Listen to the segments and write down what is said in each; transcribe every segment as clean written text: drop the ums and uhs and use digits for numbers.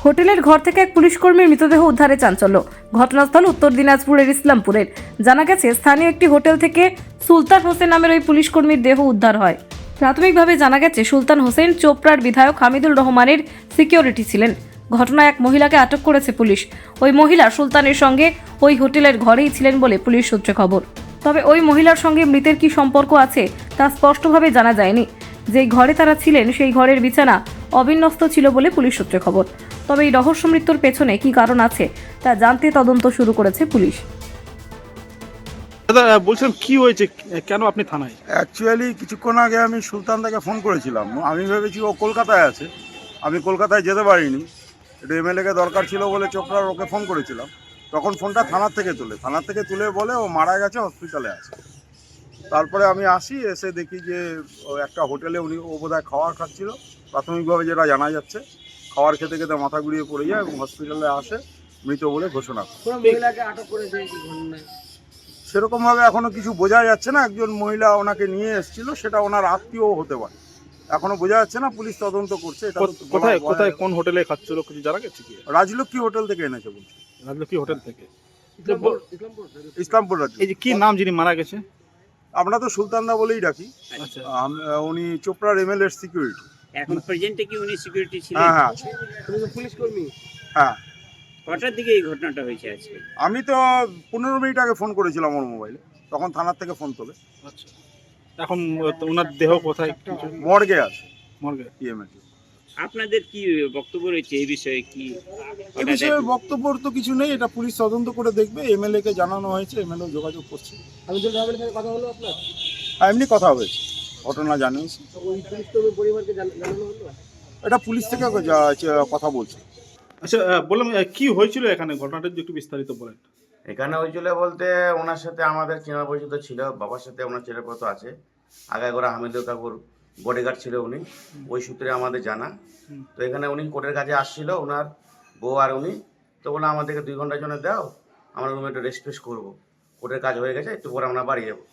হোটেলের ঘর থেকে এক পুলিশ কর্মীর মৃতদেহ উদ্ধারে চাঞ্চল্য। ঘটনাস্থল উত্তর দিনাজপুরের ইসলামপুরের। জানা গেছে, স্থানীয় একটি হোটেল থেকে সুলতান হোসেন নামের ওই পুলিশ কর্মীর দেহ উদ্ধার হয়। প্রাথমিকভাবে জানা গেছে, সুলতান হোসেন চোপড়ার বিধায়ক হামিদুর রহমানের সিকিউরিটি ছিলেন। ঘটনায় এক মহিলাকে আটক করেছে পুলিশ। ওই মহিলা সুলতানের সঙ্গে ওই হোটেলের ঘরেই ছিলেন বলে পুলিশ সূত্রে খবর। তবে ওই মহিলার সঙ্গে মৃতের কি সম্পর্ক আছে তা স্পষ্টভাবে জানা যায়নি। যেই ঘরে তারা ছিলেন সেই ঘরের বিছানা অবিন্যস্ত ছিল বলে পুলিশ সূত্রে খবর। তবে এই রহস্য মৃত্যুর পেছনে কি কারণ আছে তা জানতে তদন্ত শুরু করেছে পুলিশ। দাদা বলছিলাম কি হয়েছে, কেন আপনি থানায়? অ্যাকচুয়ালি কিছুক্ষণ আগে আমি সুলতানদাকে ফোন করেছিলাম। আমি ভেবেছি ও কলকাতায় আছে, আমি কলকাতায় যেতে পারিনি, একটু এমএলএকে দরকার ছিল বলে চোপড়ার ওকে ফোন করেছিলাম। তখন ফোনটা থানার থেকে তুলে বলে ও মারা গেছে, হসপিটালে আছে। তারপরে আমি আসি, এসে দেখি যে ও একটা হোটেলে ও বোধহয় খাওয়ার খাচ্ছিল, প্রাথমিকভাবে যেটা জানা যাচ্ছে। খাওয়ার খেতে খেতে মাথা ঘুরিয়ে পড়ে যায় এবং হসপিটালে আসে মৃত বলে ঘোষণা করে। সেরকমভাবে এখনো কিছু বোঝা যাচ্ছে না। একজন মহিলা ওনাকে নিয়ে এসেছিল, সেটা ওনার আত্মীয় হতে পারে, এখনো বোঝা যাচ্ছে না। পুলিশ তদন্ত করছে। এটা তো কোথায় কোথায় কোন হোটেলে খাচ্ছিল কিছু জানা গেছে কি? রাজলক্ষ্মী হোটেল থেকে এনেছে বলছে। রাজলক্ষ্মী হোটেল থেকে। ইসলামপুর এই যে কি নাম যিনি মারা গেছে? আমরা তো সুলতানদা বলেই ডাকি। আচ্ছা, উনি চোপড়ার এমএলএ এর সিকিউরিটি। এখন প্রেজেন্টে কি উনি সিকিউরিটি ছিলেন? হ্যাঁ হ্যাঁ পুলিশ কর্মী। হ্যাঁ। কটার দিকে এই ঘটনাটা হয়েছে আজকে? আমি তো 15 মিনিট আগে ফোন করেছিলাম ওর মোবাইলে, তখন থানার থেকে ফোন তোলে। আচ্ছা। এখন ওনার দেহ কোথায়? কিছু মর্গে আছে, মর্গে। ইএমএস। আপনাদের কি বক্তব্য রয়েছে এই বিষয়ে? কি এ বিষয়ে বক্তব্য তো কিছু নেই, এটা পুলিশ তদন্ত করে দেখবে। এমএলএ কে জানানো হয়েছে, এমএলএ যোগাযোগ করছে। হামিদুর রহমানের সাথে কথা হলো আপনার? এমনি কথা হয়েছে, ঘটনা জানিয়েছি। ওই পুলিশ কর্মীর পরিবারকে জানানো হলো? এটা পুলিশ থেকে কথা বলছে। আচ্ছা, বললাম কি হয়েছিল এখানে, ঘটনাটা যদি একটু বিস্তারিত বলেন। এখানে হয়েছিল বলতে, ওনার সাথে আমাদের চেনা পরিচিত ছিল, বাবার সাথে ওনার চেনা পরিচিত আছে। আগে করে হামিদুর কাকুর বডিগার্ড ছিল উনি, ওই সূত্রে আমাদের জানা। তো এখানে উনি কোর্টের কাছে আসছিল, ওনার বউ আর উনি। তো বলে আমাদেরকে 2 ঘন্টার জন্য দাও, আমরা রুমে একটু রেস্ট ফেস্ট করবো, কোর্টের কাজ হয়ে গেছে, একটু পরে আমরা বাড়ি যাবো।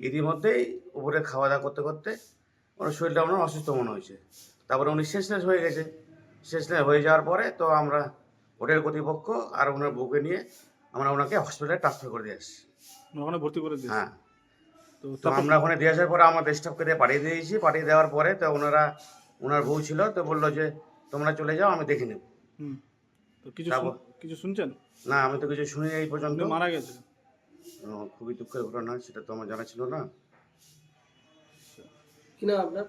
ইতিমধ্যেই উপরে খাওয়া দাওয়া করতে করতে ওনার শরীরটা ওনার অসুস্থ মনে হয়েছে। তারপরে উনি শেষলেস হয়ে গেছে। শেষলেস হয়ে যাওয়ার পরে তো আমরা হোটেল কর্তৃপক্ষ আর ওনার বউকে নিয়ে আমরা ওনাকে হসপিটালে ট্রান্সফার করে দিয়ে আসি। ওখানে ভর্তি করে দিয়েছে। হ্যাঁ। তো তো আমরা ওখানে দিয়ে আসার পরে আমাদের স্টাফকে দিয়ে পাঠিয়ে দিয়েছি। পাঠিয়ে দেওয়ার পরে তো ওনার বউ ছিল, তো বললো যে তোমরা চলে যাও, আমি দেখে নেব। তো কিছু তারপর? কিছু শুনছেন? না, আমি তো কিছু শুনি এই পর্যন্ত। উনি মারা গেছে। খুবই দুঃখের ঘটনা, সেটা তো আমার জানা ছিল না। কি নাম আপনার?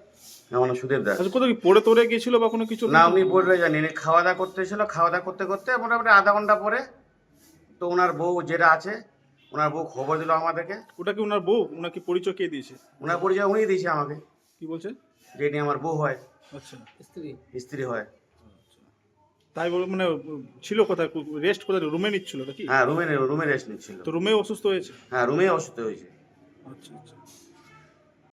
আমার নাম সুদেব দাস। আচ্ছা, কোথাও কি পড়ে তোরে গিয়েছিল বা কোনো কিছু? না, উনি বলবে জানি না, খাওয়া দাওয়া করতেছিল। খাওয়া দাওয়া করতে করতে মোটামুটি আধা ঘন্টা পরে তো ওনার বউ যেটা আছে, ওনার বউ খবর দিল আমাদেরকে। ওটা কি ওনার বউ? ওনার কি পরিচয় কে দিয়েছে? ওনার পরিচয় উনিই দিয়েছে আমাকে, কি বলছে? যে এটি আমার বউ হয়, আচ্ছা, স্ত্রী হয়। তাই বলে মানে ছিল কোথায়, রেস্ট কোথায়, রুমে নিচ্ছিল নাকি? হ্যাঁ, রুমে রেস্ট নিচ্ছিল। তো রুমে অসুস্থ হয়েছে? হ্যাঁ, রুমে অসুস্থ হয়েছে। আচ্ছা আচ্ছা।